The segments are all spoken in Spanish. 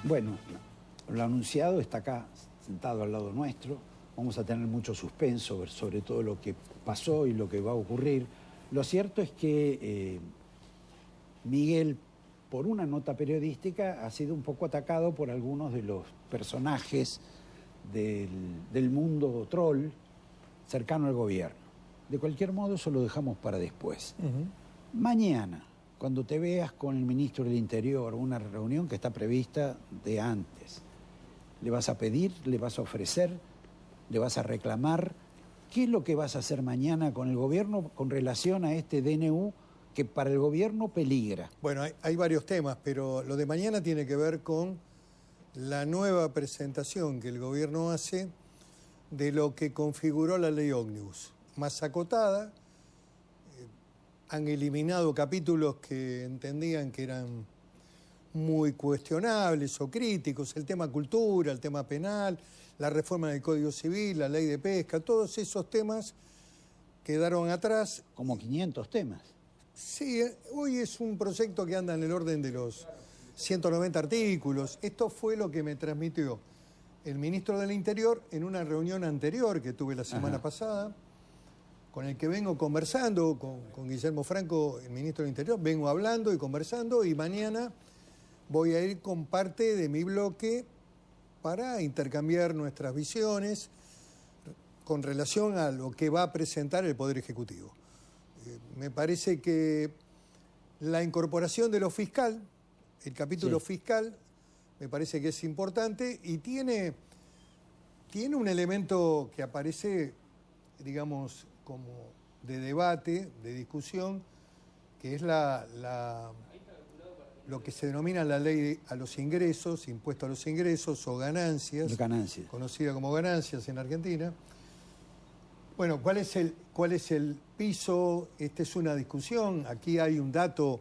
Bueno, lo anunciado está acá, sentado al lado nuestro. Vamos a tener mucho suspenso sobre todo lo que pasó y lo que va a ocurrir. Lo cierto es que Miguel, por una nota periodística, ha sido un poco atacado por algunos de los personajes del mundo troll cercano al gobierno. De cualquier modo, eso lo dejamos para después. Mañana, cuando te veas con el ministro del Interior, una reunión que está prevista de antes, ¿le vas a pedir, le vas a ofrecer, le vas a reclamar? ¿Qué es lo que vas a hacer mañana con el gobierno con relación a este DNU que para el gobierno peligra? Bueno, hay varios temas, pero lo de mañana tiene que ver con la nueva presentación que el gobierno hace de lo que configuró la ley ómnibus. Más acotada, han eliminado capítulos que entendían que eran muy cuestionables o críticos, el tema cultura, el tema penal, la reforma del Código Civil, la ley de pesca, todos esos temas quedaron atrás. Como 500 temas. Sí, hoy es un proyecto que anda en el orden de los 190 artículos. Esto fue lo que me transmitió el ministro del Interior en una reunión anterior que tuve la semana pasada, con el que vengo conversando, con Guillermo Franco, el ministro del Interior, vengo hablando y conversando, y mañana voy a ir con parte de mi bloque para intercambiar nuestras visiones con relación a lo que va a presentar el Poder Ejecutivo. Me parece que la incorporación de lo fiscal, el capítulo fiscal, me parece que es importante y tiene un elemento que aparece, digamos, como de debate, de discusión, que es lo que se denomina la ley a los ingresos, impuesto a los ingresos o ganancias, conocida como ganancias en Argentina. Bueno, ¿cuál es el piso? Esta es una discusión. Aquí hay un dato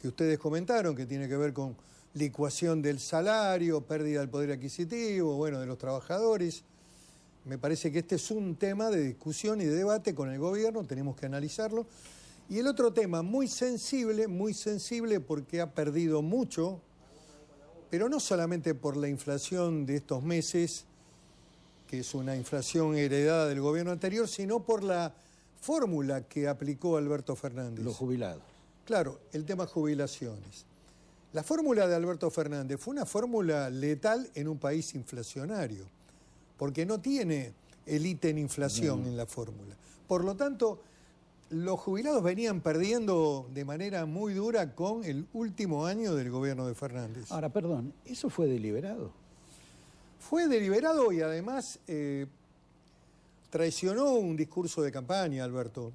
que ustedes comentaron que tiene que ver con licuación del salario, pérdida del poder adquisitivo, bueno, de los trabajadores. Me parece que este es un tema de discusión y de debate con el gobierno, tenemos que analizarlo. Y el otro tema, muy sensible porque ha perdido mucho, pero no solamente por la inflación de estos meses, que es una inflación heredada del gobierno anterior, sino por la fórmula que aplicó Alberto Fernández. Los jubilados. Claro, el tema jubilaciones. La fórmula de Alberto Fernández fue una fórmula letal en un país inflacionario, porque no tiene el ítem inflación en la fórmula. Por lo tanto, los jubilados venían perdiendo de manera muy dura con el último año del gobierno de Fernández. Ahora, perdón, ¿eso fue deliberado? Fue deliberado y además traicionó un discurso de campaña, Alberto,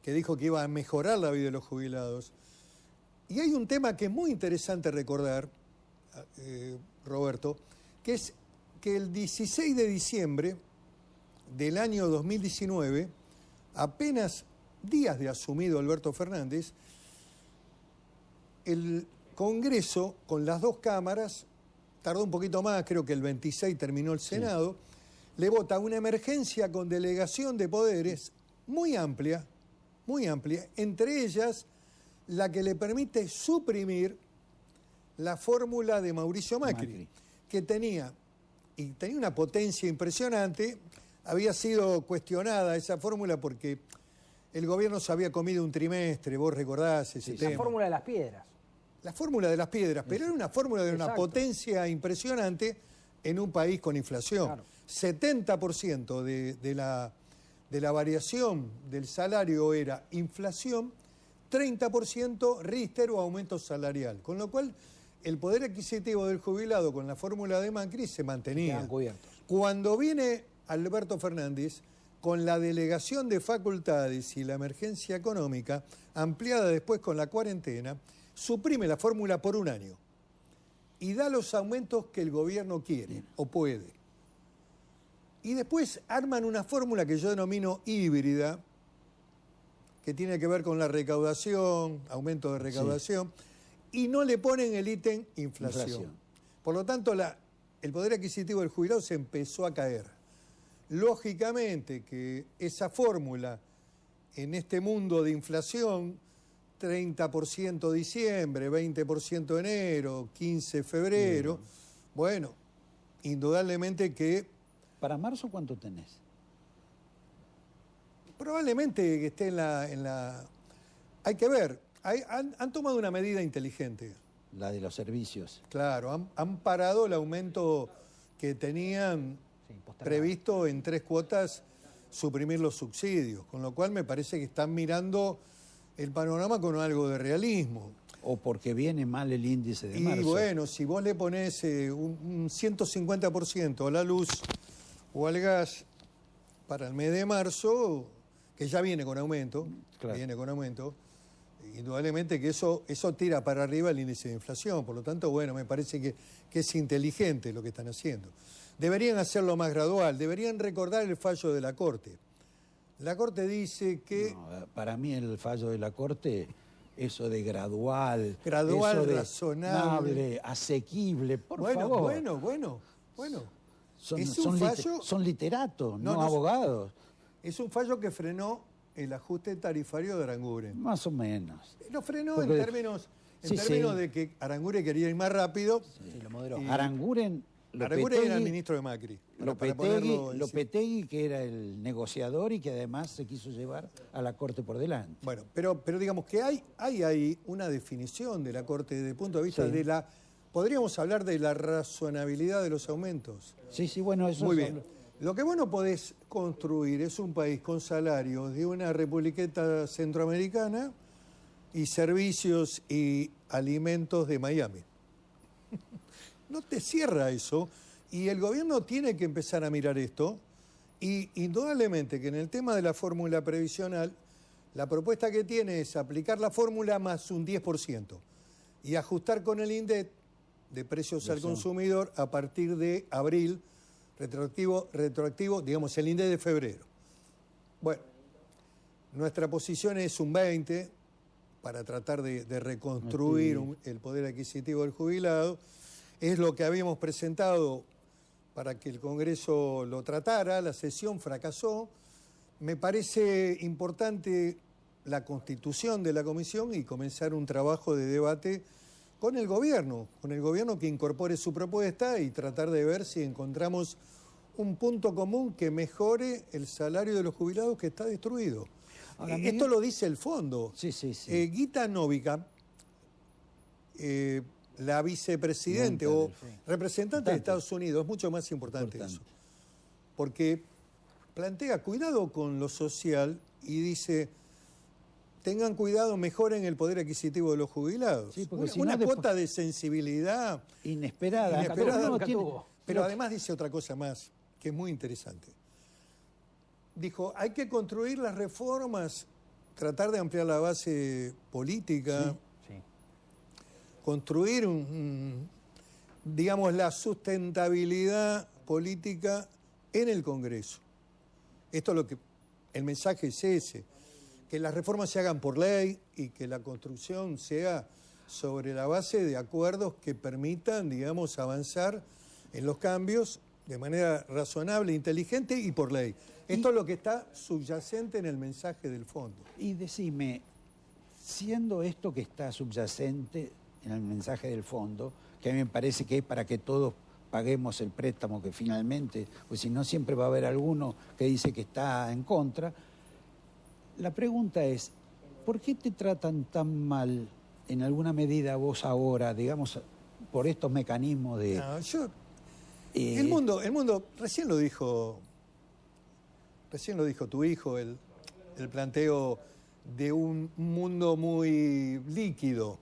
que dijo que iba a mejorar la vida de los jubilados. Y hay un tema que es muy interesante recordar, Roberto, que es que el 16 de diciembre del año 2019, apenas días de asumido Alberto Fernández, el Congreso, con las dos cámaras, tardó un poquito más, creo que el 26 terminó el Senado, le vota una emergencia con delegación de poderes muy amplia, entre ellas la que le permite suprimir la fórmula de Mauricio Macri. Que tenía una potencia impresionante. Había sido cuestionada esa fórmula porque el gobierno se había comido un trimestre, vos recordás ese tema. La fórmula de las piedras. La fórmula de las piedras, pero era una fórmula de una potencia impresionante en un país con inflación. Claro. 70% de la variación del salario era inflación, 30% Riester o aumento salarial. Con lo cual, el poder adquisitivo del jubilado con la fórmula de Macri se mantenía. Cuando viene Alberto Fernández, con la delegación de facultades y la emergencia económica, ampliada después con la cuarentena, suprime la fórmula por un año y da los aumentos que el gobierno quiere o puede. Y después arman una fórmula que yo denomino híbrida, que tiene que ver con la recaudación, aumento de recaudación, y no le ponen el ítem inflación. Por lo tanto, el poder adquisitivo del jubilado se empezó a caer. Lógicamente que esa fórmula en este mundo de inflación 30% diciembre, 20% enero, 15 febrero. Bueno, indudablemente que... ¿Para marzo cuánto tenés? Probablemente que esté en la... Hay que ver, han tomado una medida inteligente. La de los servicios. Claro, han parado el aumento que tenían previsto en 3 cuotas, suprimir los subsidios, con lo cual me parece que están mirando el panorama con algo de realismo. O porque viene mal el índice de marzo. Y bueno, si vos le ponés un 150% a la luz o al gas para el mes de marzo, que ya viene con aumento, indudablemente que eso tira para arriba el índice de inflación. Por lo tanto, bueno, me parece que es inteligente lo que están haciendo. Deberían hacerlo más gradual, deberían recordar el fallo de la Corte. La Corte dice que... No, para mí el fallo de la Corte, eso de gradual, eso de razonable, asequible, por favor. Bueno. Son literatos, no abogados. Es un fallo que frenó el ajuste tarifario de Aranguren. Más o menos. Lo frenó en términos de que Aranguren quería ir más rápido. Sí, lo moderó. Aranguren era el ministro de Macri. Lopetegui, que era el negociador y que además se quiso llevar a la Corte por delante. Bueno, pero digamos que hay ahí una definición de la Corte desde el punto de vista de la... Podríamos hablar de la razonabilidad de los aumentos. Sí, bueno, eso... Muy bien. Lo que vos no podés construir es un país con salarios de una republiqueta centroamericana y servicios y alimentos de Miami. No te cierra eso, y el gobierno tiene que empezar a mirar esto, y indudablemente que en el tema de la fórmula previsional, la propuesta que tiene es aplicar la fórmula más un 10% y ajustar con el INDEC de precios al consumidor a partir de abril, retroactivo, digamos, el INDEC de febrero. Bueno, nuestra posición es un 20% para tratar de reconstruir el poder adquisitivo del jubilado. Es lo que habíamos presentado para que el Congreso lo tratara, la sesión fracasó. Me parece importante la constitución de la comisión y comenzar un trabajo de debate con el gobierno que incorpore su propuesta y tratar de ver si encontramos un punto común que mejore el salario de los jubilados que está destruido. Ahora, esto lo dice el fondo. Sí. Gita Novica, la vicepresidente o representante de Estados Unidos, es mucho más importante eso. Porque plantea cuidado con lo social y dice, tengan cuidado, mejoren el poder adquisitivo de los jubilados. Sí, una cuota de sensibilidad inesperada. Pero además dice otra cosa más, que es muy interesante. Dijo, hay que construir las reformas, tratar de ampliar la base política, construir digamos, la sustentabilidad política en el Congreso. Esto es lo que, el mensaje es ese, que las reformas se hagan por ley y que la construcción sea sobre la base de acuerdos que permitan, digamos, avanzar en los cambios de manera razonable, inteligente y por ley. Esto es lo que está subyacente en el mensaje del fondo. Y decime, siendo esto que está subyacente en el mensaje del fondo, que a mí me parece que es para que todos paguemos el préstamo que finalmente, pues si no siempre va a haber alguno que dice que está en contra, la pregunta es, ¿por qué te tratan tan mal en alguna medida vos ahora, digamos, por estos mecanismos de... No, el mundo, recién lo dijo tu hijo, el planteo de un mundo muy líquido.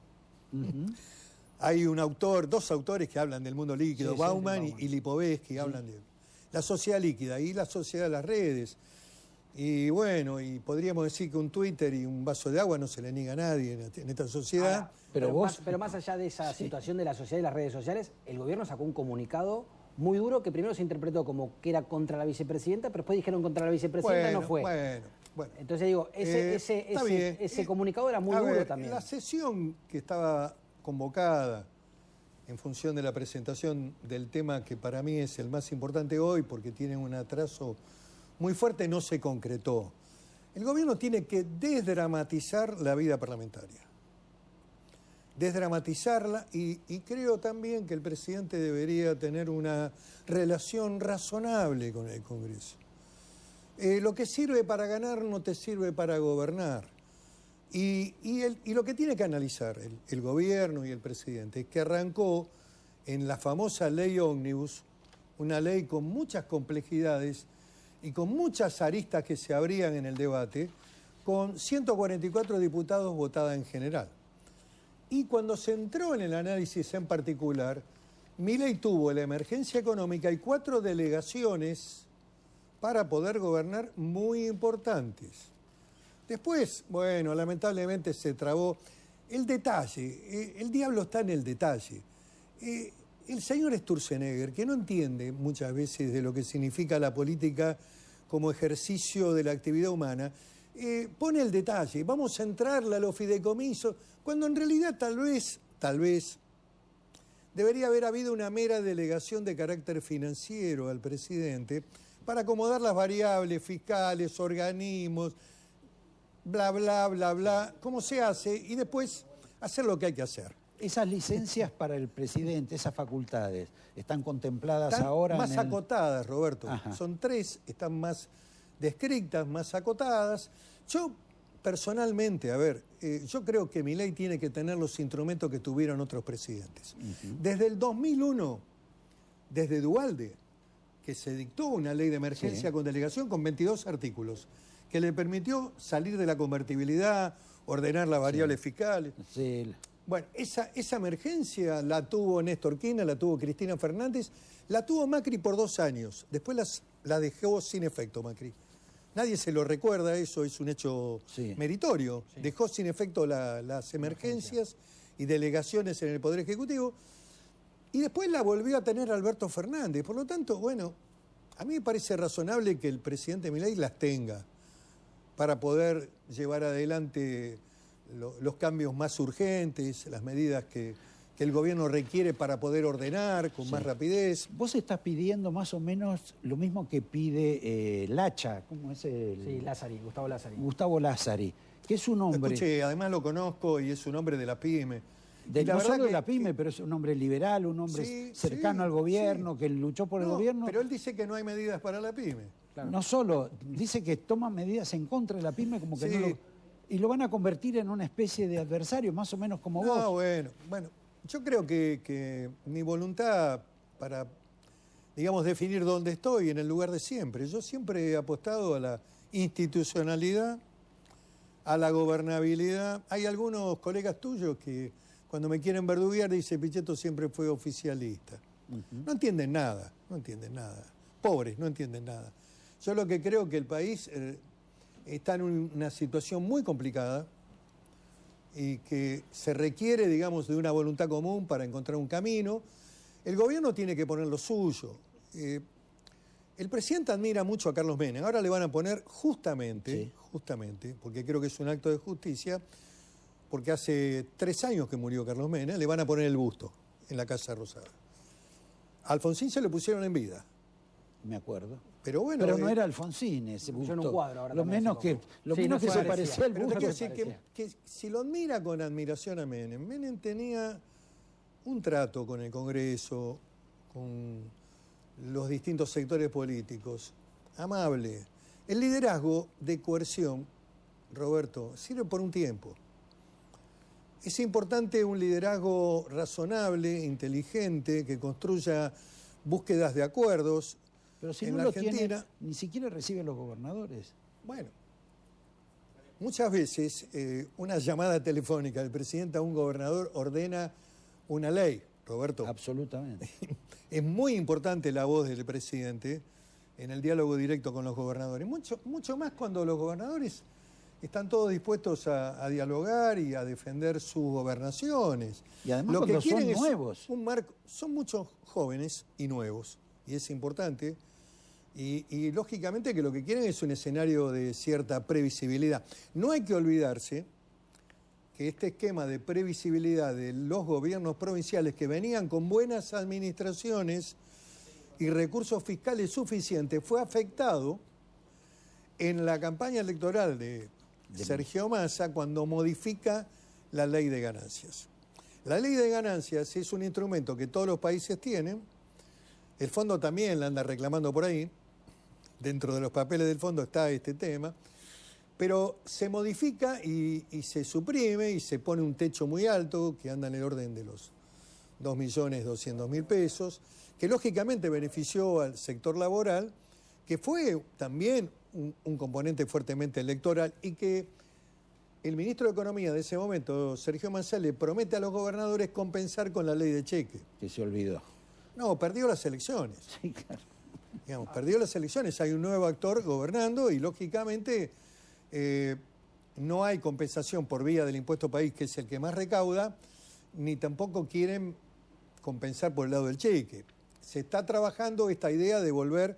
Hay dos autores que hablan del mundo líquido, Bauman y Lipovetsky, hablan de la sociedad líquida y la sociedad de las redes. Y bueno, y podríamos decir que un Twitter y un vaso de agua no se le niega a nadie en esta sociedad. Pero más allá de esa situación de la sociedad y las redes sociales, el gobierno sacó un comunicado muy duro que primero se interpretó como que era contra la vicepresidenta, pero después dijeron contra la vicepresidenta y no fue. Bueno. Entonces digo, ese comunicado era muy duro también. La sesión que estaba convocada en función de la presentación del tema que para mí es el más importante hoy porque tiene un atraso muy fuerte, no se concretó. El gobierno tiene que desdramatizar la vida parlamentaria. desdramatizarla y creo también que el presidente debería tener una relación razonable con el Congreso. Lo que sirve para ganar no te sirve para gobernar. Y lo que tiene que analizar el gobierno y el presidente es que arrancó en la famosa ley ómnibus, una ley con muchas complejidades y con muchas aristas que se abrían en el debate, con 144 diputados votada en general. Y cuando se entró en el análisis en particular, Milei tuvo la emergencia económica y 4 delegaciones para poder gobernar muy importantes. Después, bueno, lamentablemente se trabó el detalle, el diablo está en el detalle. El señor Sturzenegger, que no entiende muchas veces de lo que significa la política como ejercicio de la actividad humana, pone el detalle, vamos a entrarle a los fideicomisos, cuando en realidad tal vez, debería haber habido una mera delegación de carácter financiero al presidente para acomodar las variables fiscales, organismos, bla, bla, bla, bla, cómo se hace, y después hacer lo que hay que hacer. Esas licencias para el presidente, esas facultades, ¿están contempladas ahora? Más acotadas, Roberto. Ajá. Son 3, están más descritas, más acotadas. Yo, personalmente, yo creo que Milei tiene que tener los instrumentos que tuvieron otros presidentes. Desde el 2001, desde Duhalde, que se dictó una ley de emergencia con delegación con 22 artículos, que le permitió salir de la convertibilidad, ordenar las variables fiscales. Sí. Bueno, esa emergencia la tuvo Néstor Kirchner, la tuvo Cristina Fernández, la tuvo Macri por 2 años. Después la dejó sin efecto Macri. Nadie se lo recuerda, eso es un hecho meritorio. Sí. Dejó sin efecto las emergencias y delegaciones en el Poder Ejecutivo. Y después la volvió a tener Alberto Fernández. Por lo tanto, bueno, a mí me parece razonable que el presidente Milei las tenga para poder llevar adelante los cambios más urgentes, las medidas que el gobierno requiere para poder ordenar con más rapidez. Vos estás pidiendo más o menos lo mismo que pide Lacha, ¿cómo es el...? Sí, Lázari, Gustavo Lázari. Gustavo Lázari, que es un hombre... Escuche, además lo conozco y es un hombre de la PYME. No solo de la PYME, pero es un hombre liberal, un hombre cercano al gobierno, que luchó por el gobierno. Pero él dice que no hay medidas para la PYME. Claro. No solo, dice que toma medidas en contra de la PYME como que no lo... Y lo van a convertir en una especie de adversario, más o menos como vos. No, bueno, yo creo que mi voluntad para, digamos, definir dónde estoy en el lugar de siempre. Yo siempre he apostado a la institucionalidad, a la gobernabilidad. Hay algunos colegas tuyos que cuando me quieren verduguear dicen Pichetto siempre fue oficialista. No entienden nada. Pobres, no entienden nada. Yo lo que creo que el país... está en una situación muy complicada y que se requiere, digamos, de una voluntad común para encontrar un camino. El gobierno tiene que poner lo suyo. El presidente admira mucho a Carlos Menem. Ahora le van a poner justamente, porque creo que es un acto de justicia, porque hace 3 años que murió Carlos Menem, le van a poner el busto en la Casa Rosada. A Alfonsín se le pusieron en vida. Me acuerdo. Pero bueno, no era Alfonsín ese busto. En un cuadro ahora lo menos que se parecía al busto. Pero te quiero decir que si lo admira con admiración a Menem, Menem tenía un trato con el Congreso, con los distintos sectores políticos, amable. El liderazgo de coerción, Roberto, sirve por un tiempo. Es importante un liderazgo razonable, inteligente, que construya búsquedas de acuerdos. Pero si no lo tiene, ni siquiera reciben los gobernadores. Bueno, muchas veces una llamada telefónica del presidente a un gobernador ordena una ley, Roberto. Absolutamente. Es muy importante la voz del presidente en el diálogo directo con los gobernadores. Mucho más cuando los gobernadores están todos dispuestos a dialogar y a defender sus gobernaciones. Y además lo que quieren son nuevos. Un marco, son muchos jóvenes y nuevos, y es importante. Y lógicamente que lo que quieren es un escenario de cierta previsibilidad. No hay que olvidarse que este esquema de previsibilidad de los gobiernos provinciales que venían con buenas administraciones y recursos fiscales suficientes fue afectado en la campaña electoral de Sergio Massa cuando modifica la ley de ganancias. La ley de ganancias es un instrumento que todos los países tienen. El fondo también la anda reclamando por ahí. Dentro de los papeles del fondo está este tema. Pero se modifica y se suprime y se pone un techo muy alto que anda en el orden de los 2.200.000 pesos, que lógicamente benefició al sector laboral, que fue también un componente fuertemente electoral y que el ministro de Economía de ese momento, Sergio Massa, le promete a los gobernadores compensar con la ley de cheque. Que se olvidó. No, perdió las elecciones. Sí, claro. Digamos, perdió las elecciones, hay un nuevo actor gobernando y lógicamente no hay compensación por vía del impuesto país, que es el que más recauda, ni tampoco quieren compensar por el lado del cheque. Se está trabajando esta idea de volver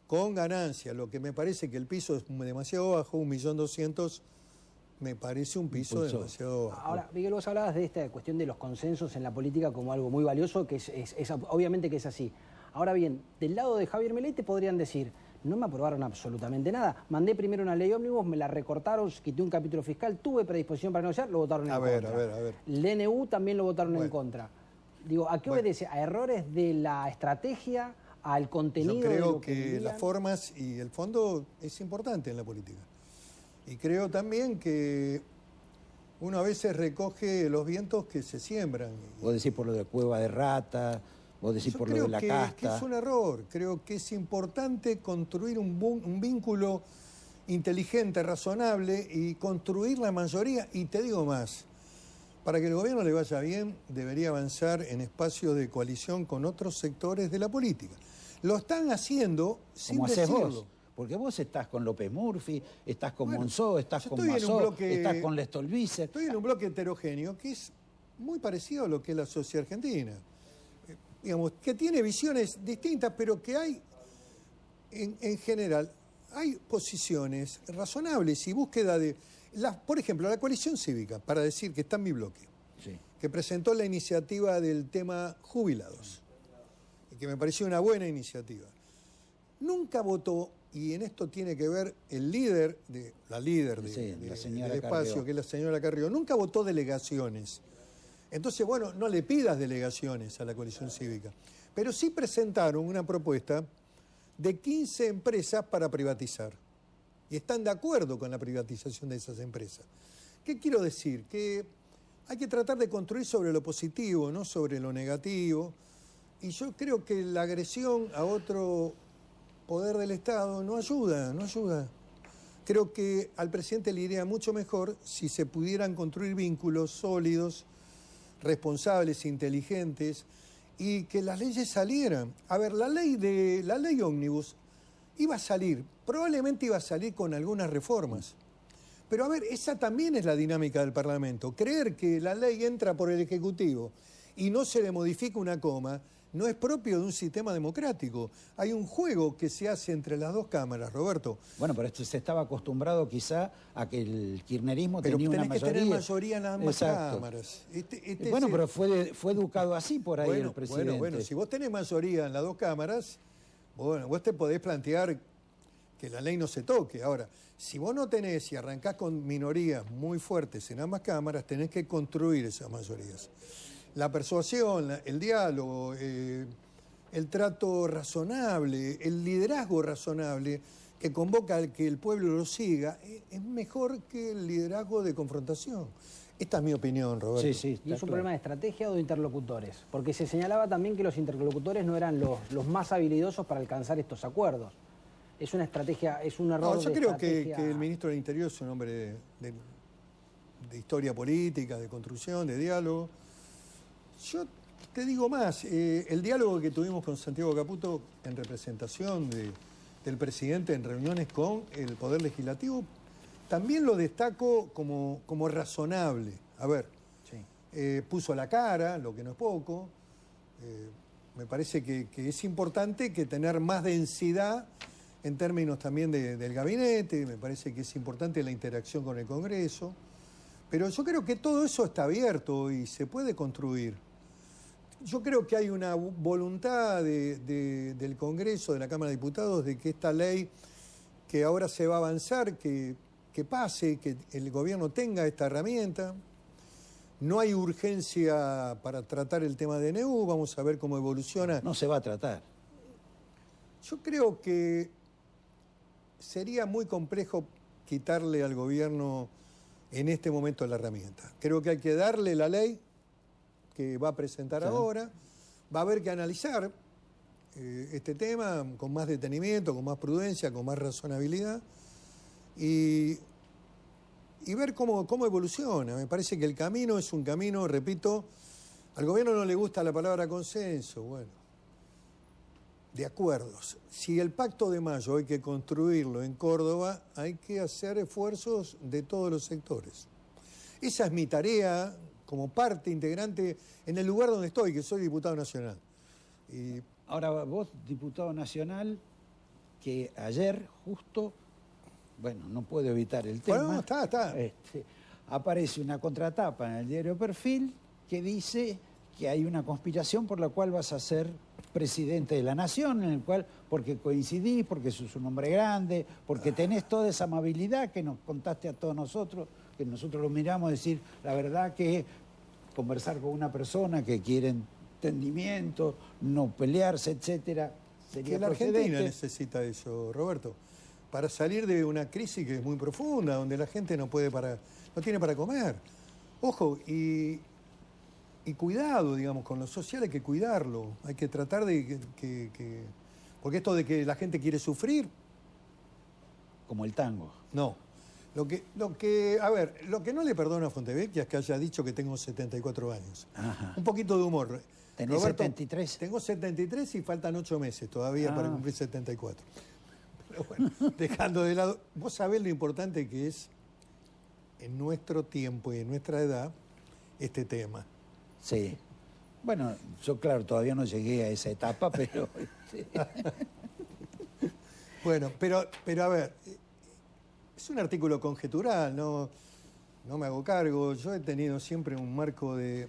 con ganancia, lo que me parece que el piso es demasiado bajo, 1.200.000, me parece un piso demasiado bajo. Ahora, Miguel, vos hablabas de esta cuestión de los consensos en la política como algo muy valioso, que es obviamente que es así. Ahora bien, del lado de Javier Milei te podrían decir, no me aprobaron absolutamente nada. Mandé primero una ley ómnibus, me la recortaron, quité un capítulo fiscal, tuve predisposición para negociar, lo votaron en contra. A ver. El DNU también lo votaron en contra. Digo, ¿a qué obedece? ¿A errores de la estrategia? ¿Al contenido? Yo creo que las formas y el fondo es importante en la política. Y creo también que uno a veces recoge los vientos que se siembran. Vos decís por lo de Cueva de Rata, vos decís por lo de la casta. Que es un error. Creo que es importante construir un vínculo inteligente, razonable y construir la mayoría. Y te digo más, para que el gobierno le vaya bien, debería avanzar en espacios de coalición con otros sectores de la política. Lo están haciendo sin decirlo. Vos, porque vos estás con López Murphy, estás con Monzó, estás con Mazó, estás con Lestolvizer. Estoy en un bloque heterogéneo que es muy parecido a lo que es la sociedad argentina. Digamos, que tiene visiones distintas, pero que hay, en general, hay posiciones razonables y búsqueda de... por ejemplo, la coalición cívica, para decir que está en mi bloque, sí, que presentó la iniciativa del tema jubilados, y que me pareció una buena iniciativa. Nunca votó, y en esto tiene que ver el líder, la líder del espacio, que es la señora Carrió, nunca votó delegaciones. Entonces, bueno, no le pidas delegaciones a la coalición cívica. Pero sí presentaron una propuesta de 15 empresas para privatizar. Y están de acuerdo con la privatización de esas empresas. ¿Qué quiero decir? Que hay que tratar de construir sobre lo positivo, no sobre lo negativo. Y yo creo que la agresión a otro poder del Estado no ayuda. Creo que al presidente le iría mucho mejor si se pudieran construir vínculos sólidos, responsables, inteligentes, y que las leyes salieran. A ver, la ley ómnibus iba a salir, probablemente iba a salir con algunas reformas. Pero a ver, esa también es la dinámica del Parlamento. Creer que la ley entra por el Ejecutivo y no se le modifica una coma, no es propio de un sistema democrático. Hay un juego que se hace entre las dos cámaras, Roberto. Bueno, pero esto se estaba acostumbrado quizá a que el kirchnerismo tenía una mayoría. Pero tenés que tener mayoría en ambas cámaras. Pero fue educado así por ahí el presidente. Bueno, si vos tenés mayoría en las dos cámaras, bueno, vos te podés plantear que la ley no se toque. Ahora, si vos no tenés y arrancás con minorías muy fuertes en ambas cámaras, tenés que construir esas mayorías. La persuasión, el diálogo, el trato razonable, el liderazgo razonable que convoca al que el pueblo lo siga, es mejor que el liderazgo de confrontación. Esta es mi opinión, Roberto. Sí, ¿y es un problema de estrategia o de interlocutores? Porque se señalaba también que los interlocutores no eran los más habilidosos para alcanzar estos acuerdos. Es una estrategia, es un error. No, yo creo que el ministro del Interior es un hombre de historia política, de construcción, de diálogo. Yo te digo más, el diálogo que tuvimos con Santiago Caputo en representación del presidente en reuniones con el Poder Legislativo, también lo destaco como razonable. A ver, puso la cara, lo que no es poco. Me parece que es importante que tener más densidad en términos también del gabinete, me parece que es importante la interacción con el Congreso. Pero yo creo que todo eso está abierto y se puede construir. Yo creo que hay una voluntad del Congreso, de la Cámara de Diputados, de que esta ley, que ahora se va a avanzar, que pase, que el gobierno tenga esta herramienta. No hay urgencia para tratar el tema de DNU, vamos a ver cómo evoluciona. No se va a tratar. Yo creo que sería muy complejo quitarle al gobierno en este momento la herramienta. Creo que hay que darle la ley que va a presentar ahora, va a haber que analizar este tema con más detenimiento, con más prudencia, con más razonabilidad y ver cómo evoluciona. Me parece que el camino es un camino, repito, al gobierno no le gusta la palabra consenso, bueno, de acuerdos. Si el Pacto de Mayo hay que construirlo en Córdoba, hay que hacer esfuerzos de todos los sectores. Esa es mi tarea como parte integrante en el lugar donde estoy, que soy diputado nacional. Y ahora, vos, diputado nacional, que ayer justo, bueno, no puedo evitar el tema. Bueno, está. Aparece una contratapa en el diario Perfil que dice que hay una conspiración por la cual vas a ser presidente de la nación, en el cual, porque coincidís, porque sos un hombre grande, porque tenés toda esa amabilidad que nos contaste a todos nosotros, que nosotros lo miramos, decir, la verdad que conversar con una persona que quiere entendimiento, no pelearse, etcétera, sería que la procedente. Argentina necesita eso, Roberto, para salir de una crisis que es muy profunda, donde la gente no tiene para comer. Ojo, y cuidado, digamos, con lo social hay que cuidarlo, hay que tratar de que porque esto de que la gente quiere sufrir... Como el tango. No. Lo que no le perdono a Fontevecchia es que haya dicho que tengo 74 años. Ajá. Un poquito de humor. ¿Tenés Roberto, 73? Tengo 73 y faltan 8 meses todavía para cumplir 74. Pero bueno, dejando de lado... Vos sabés lo importante que es en nuestro tiempo y en nuestra edad este tema. Sí. Bueno, yo claro, todavía no llegué a esa etapa, pero... Bueno, pero a ver, es un artículo conjetural, no me hago cargo. Yo he tenido siempre un marco de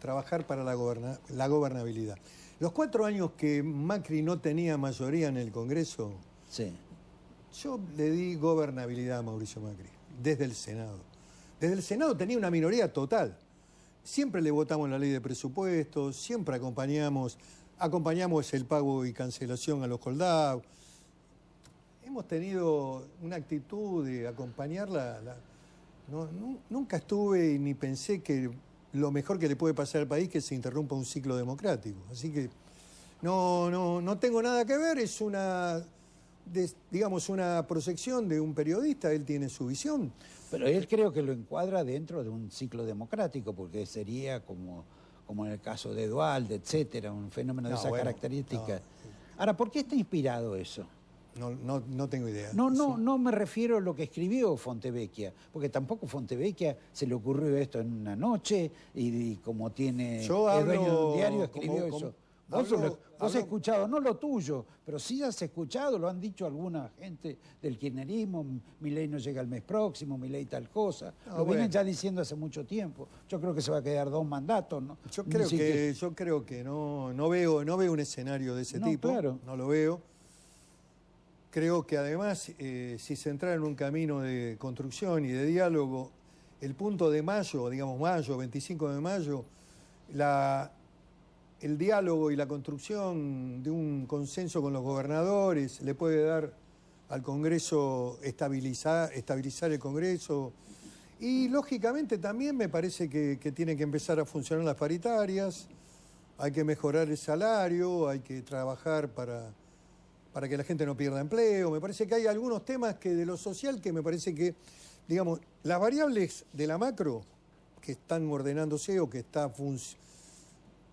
trabajar para la gobernabilidad. Los 4 años que Macri no tenía mayoría en el Congreso, Sí. yo le di gobernabilidad a Mauricio Macri, desde el Senado. Desde el Senado tenía una minoría total. Siempre le votamos la ley de presupuestos, siempre acompañamos el pago y cancelación a los holdouts. Hemos tenido una actitud de acompañarla. Nunca estuve y ni pensé que lo mejor que le puede pasar al país es que se interrumpa un ciclo democrático. Así que no tengo nada que ver, es una proyección de un periodista, él tiene su visión. Pero él creo que lo encuadra dentro de un ciclo democrático, porque sería como en el caso de Duhalde, etcétera, un fenómeno de esa característica. Ahora, ¿por qué está inspirado eso? No tengo idea. No me refiero a lo que escribió Fontevecchia, porque tampoco Fontevecchia se le ocurrió esto en una noche y como tiene es dueño de un diario, escribió eso. Vos has escuchado, no lo tuyo, pero sí has escuchado, lo han dicho alguna gente del kirchnerismo, Milei no llega el mes próximo, Milei tal cosa. Lo vienen ya diciendo hace mucho tiempo. Yo creo que se va a quedar 2 mandatos, ¿no? Yo creo que no veo un escenario de ese tipo. Claro. No lo veo. Creo que además, si se entra en un camino de construcción y de diálogo, el punto de mayo, digamos mayo, 25 de mayo, el diálogo y la construcción de un consenso con los gobernadores le puede dar al Congreso estabilizar el Congreso. Y lógicamente también me parece que tienen que empezar a funcionar las paritarias, hay que mejorar el salario, hay que trabajar para que la gente no pierda empleo. Me parece que hay algunos temas que de lo social que me parece que, digamos, las variables de la macro que están ordenándose o que está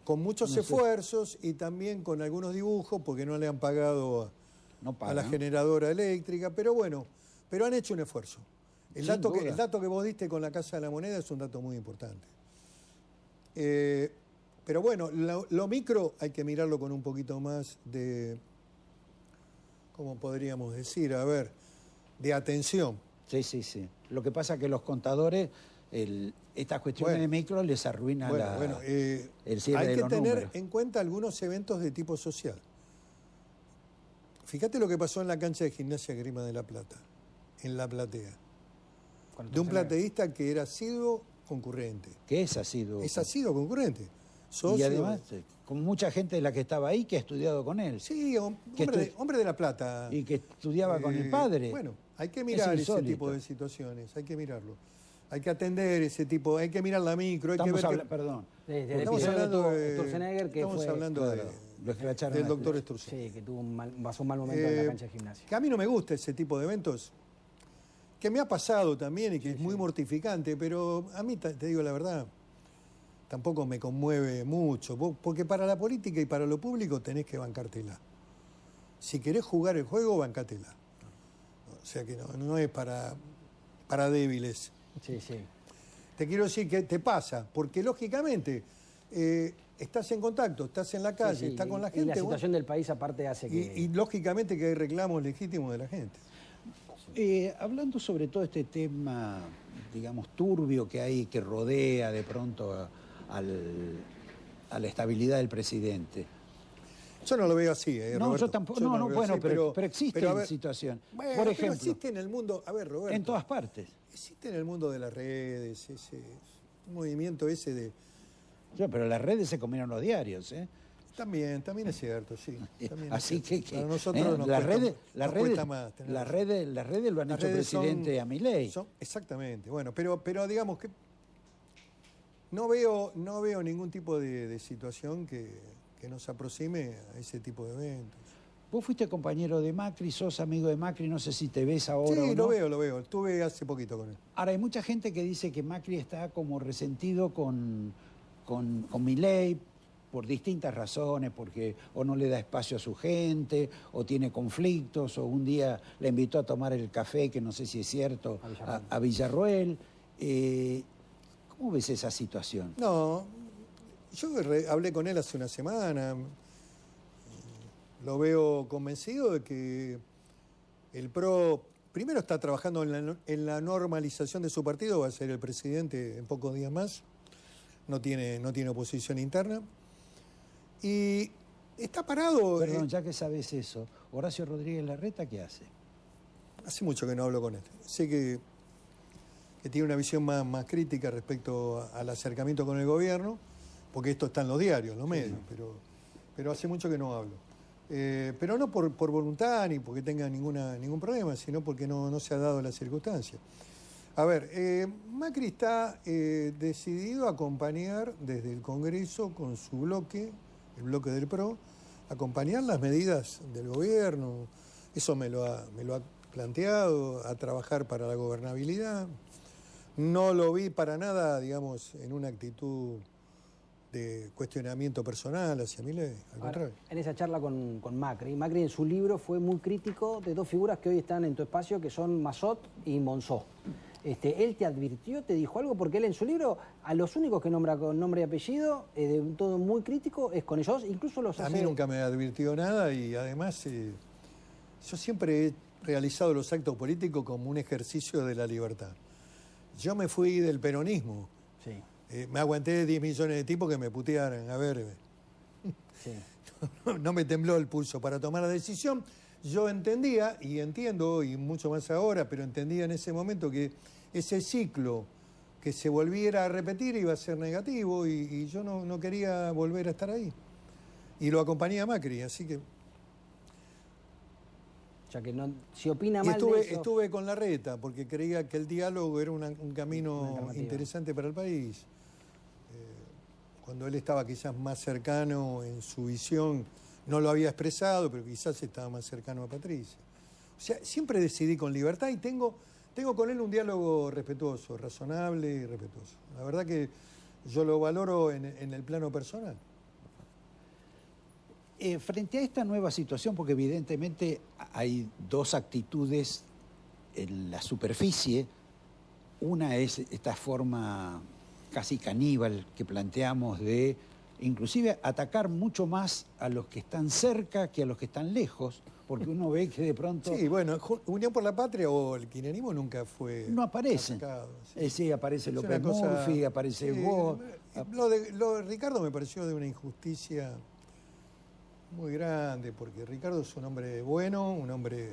con muchos esfuerzos y también con algunos dibujos porque no le han pagado a la generadora eléctrica, pero bueno, han hecho un esfuerzo. El dato que vos diste con la Casa de la Moneda es un dato muy importante. Pero bueno, lo micro hay que mirarlo con un poquito más de, ¿cómo podríamos decir? A ver, de atención. Sí. Lo que pasa es que los contadores, estas cuestiones de micro les arruina el cierre de los números. Hay que tener en cuenta algunos eventos de tipo social. Fíjate lo que pasó en la cancha de Gimnasia Grima de La Plata, en La Platea. De un plateísta que era asiduo concurrente. Que es asiduo. Es asiduo concurrente. Socio. Y además, con mucha gente de la que estaba ahí que ha estudiado con él. Sí, hombre de La Plata. Y que estudiaba con el padre. Bueno, hay que mirar ese tipo de situaciones, hay que mirarlo. Hay que atender ese tipo, hay que mirar la micro, hay que ver Perdón. Estamos hablando de Sturzenegger, que estamos fue, hablando claro, del doctor Sturzenegger. Sí, que pasó un mal momento en la cancha de gimnasia. Que a mí no me gusta ese tipo de eventos, que me ha pasado también y que es muy mortificante, pero a mí, te digo la verdad, tampoco me conmueve mucho, porque para la política y para lo público tenés que bancártela. Si querés jugar el juego, bancátela. O sea que no es para débiles. Sí, sí. Te quiero decir que te pasa, porque lógicamente estás en contacto, estás en la calle, estás con la gente. Y la situación del país aparte hace que... Y lógicamente que hay reclamos legítimos de la gente. Hablando sobre todo este tema, digamos, turbio que hay, que rodea de pronto a la estabilidad del presidente. Yo no lo veo así, No, Roberto. yo tampoco. Bueno, pero existe la situación. Bueno, por ejemplo, existe en el mundo, Roberto. En todas partes. Existe en el mundo de las redes, ese movimiento ese de... Pero las redes se comieron los diarios, ¿eh? También es cierto, sí. Así que para nosotros las redes lo han hecho presidente a Milei. Exactamente. Bueno, pero digamos que no veo ningún tipo de situación que nos aproxime a ese tipo de eventos. Vos fuiste compañero de Macri, sos amigo de Macri, no sé si te ves ahora o no. Sí, lo veo. Estuve hace poquito con él. Ahora, hay mucha gente que dice que Macri está como resentido con Milei por distintas razones, porque o no le da espacio a su gente, o tiene conflictos, o un día le invitó a tomar el café, que no sé si es cierto, a Villarroel. ¿Cómo ves esa situación? No, yo hablé con él hace una semana. Lo veo convencido de que el PRO primero está trabajando en la normalización de su partido, va a ser el presidente en pocos días más, no tiene oposición interna. Y está parado... Perdón, ya que sabes eso, Horacio Rodríguez Larreta, ¿qué hace? Hace mucho que no hablo con él. Sé que tiene una visión más crítica respecto al acercamiento con el gobierno, porque esto está en los diarios, en los medios, pero hace mucho que no hablo. Pero no por voluntad ni porque tenga ningún problema, sino porque no se ha dado la circunstancia. A ver, Macri está decidido a acompañar desde el Congreso con su bloque, el bloque del PRO, acompañar las medidas del gobierno. Eso me lo ha planteado, a trabajar para la gobernabilidad. No lo vi para nada, digamos, en una actitud de cuestionamiento personal hacia Milei, al contrario. En esa charla con Macri en su libro fue muy crítico de dos figuras que hoy están en tu espacio, que son Massot y Monzó. ¿Él te advirtió, te dijo algo? Porque él en su libro, a los únicos que nombra con nombre y apellido, de un todo muy crítico, es con ellos, incluso los hace... A mí nunca me advirtió nada y además yo siempre he realizado los actos políticos como un ejercicio de la libertad. Yo me fui del peronismo. Sí. Me aguanté 10 millones de tipos que me putearan. A ver, sí. no me tembló el pulso para tomar la decisión. Yo entendía, y entiendo, y mucho más ahora, pero entendía en ese momento que ese ciclo que se volviera a repetir iba a ser negativo y yo no quería volver a estar ahí. Y lo acompañé a Macri, así que... O sea, que si opina mal de eso... Estuve con Larreta, porque creía que el diálogo era un camino interesante para el país. Cuando él estaba quizás más cercano en su visión, no lo había expresado, pero quizás estaba más cercano a Patricia. O sea, siempre decidí con libertad y tengo con él un diálogo respetuoso, razonable y respetuoso. La verdad que yo lo valoro en el plano personal. Frente a esta nueva situación, porque evidentemente hay dos actitudes en la superficie, una es esta forma casi caníbal que planteamos de inclusive atacar mucho más a los que están cerca que a los que están lejos, porque uno ve que de pronto... Sí, bueno, Unión por la Patria o el kirchnerismo nunca fue... No aparece. Sí, aparece López Murphy, aparece vos. Lo de Ricardo me pareció de una injusticia muy grande, porque Ricardo es un hombre bueno, un hombre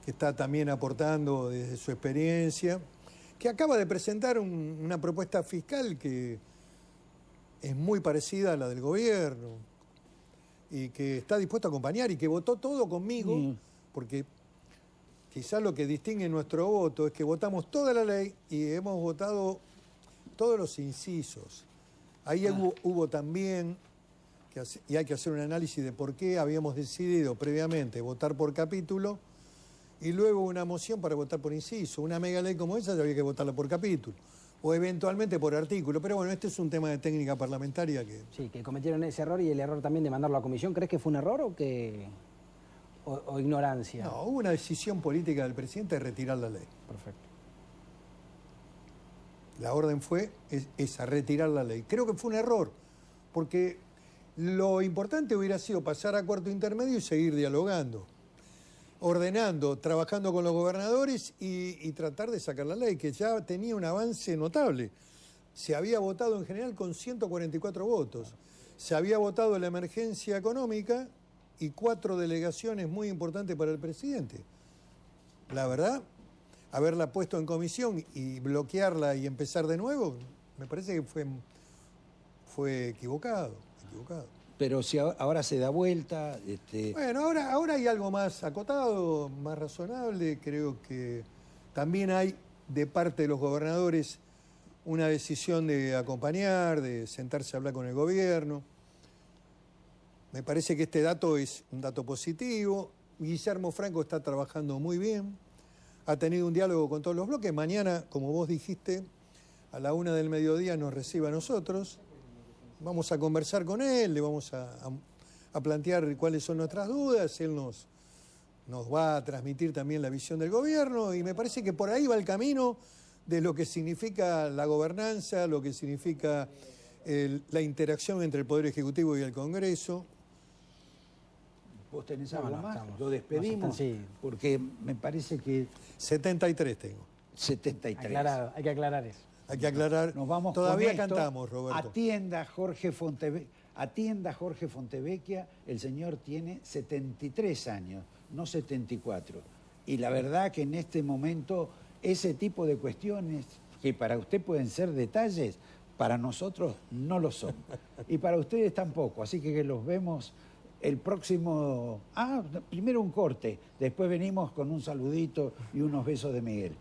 que está también aportando desde su experiencia, que acaba de presentar una propuesta fiscal que es muy parecida a la del gobierno y que está dispuesto a acompañar y que votó todo conmigo, porque quizás lo que distingue nuestro voto es que votamos toda la ley y hemos votado todos los incisos. Ahí hubo también, y hay que hacer un análisis de por qué habíamos decidido previamente votar por capítulo y luego una moción para votar por inciso. Una mega ley como esa había que votarla por capítulo o eventualmente por artículo. Pero bueno, este es un tema de técnica parlamentaria que... Sí, que cometieron ese error y el error también de mandarlo a comisión. ¿Crees que fue un error o ignorancia? No, hubo una decisión política del presidente de retirar la ley. Perfecto. La orden fue esa, retirar la ley. Creo que fue un error, porque lo importante hubiera sido pasar a cuarto intermedio y seguir dialogando, ordenando, trabajando con los gobernadores y tratar de sacar la ley, que ya tenía un avance notable. Se había votado en general con 144 votos. Se había votado la emergencia económica y 4 delegaciones muy importantes para el presidente. La verdad, haberla puesto en comisión y bloquearla y empezar de nuevo, me parece que fue equivocado. Pero si ahora se da vuelta... Bueno, ahora hay algo más acotado, más razonable. Creo que también hay de parte de los gobernadores una decisión de acompañar, de sentarse a hablar con el gobierno. Me parece que este dato es un dato positivo. Guillermo Franco está trabajando muy bien. Ha tenido un diálogo con todos los bloques. Mañana, como vos dijiste, a la 1 del mediodía nos recibe a nosotros. Vamos a conversar con él, le vamos a plantear cuáles son nuestras dudas. Él nos va a transmitir también la visión del gobierno y me parece que por ahí va el camino de lo que significa la gobernanza, lo que significa la interacción entre el Poder Ejecutivo y el Congreso. ¿Vos tenés algo más? Lo despedimos, porque me parece que... 73 tengo. 73. Aclarado, hay que aclarar eso. Hay que aclarar. Nos vamos Todavía con esto. Cantamos, Roberto. Atienda Jorge Fontevecchia, el señor tiene 73 años, no 74. Y la verdad que en este momento ese tipo de cuestiones que para usted pueden ser detalles, para nosotros no lo son. Y para ustedes tampoco. Así que los vemos el próximo... primero un corte, después venimos con un saludito y unos besos de Miguel.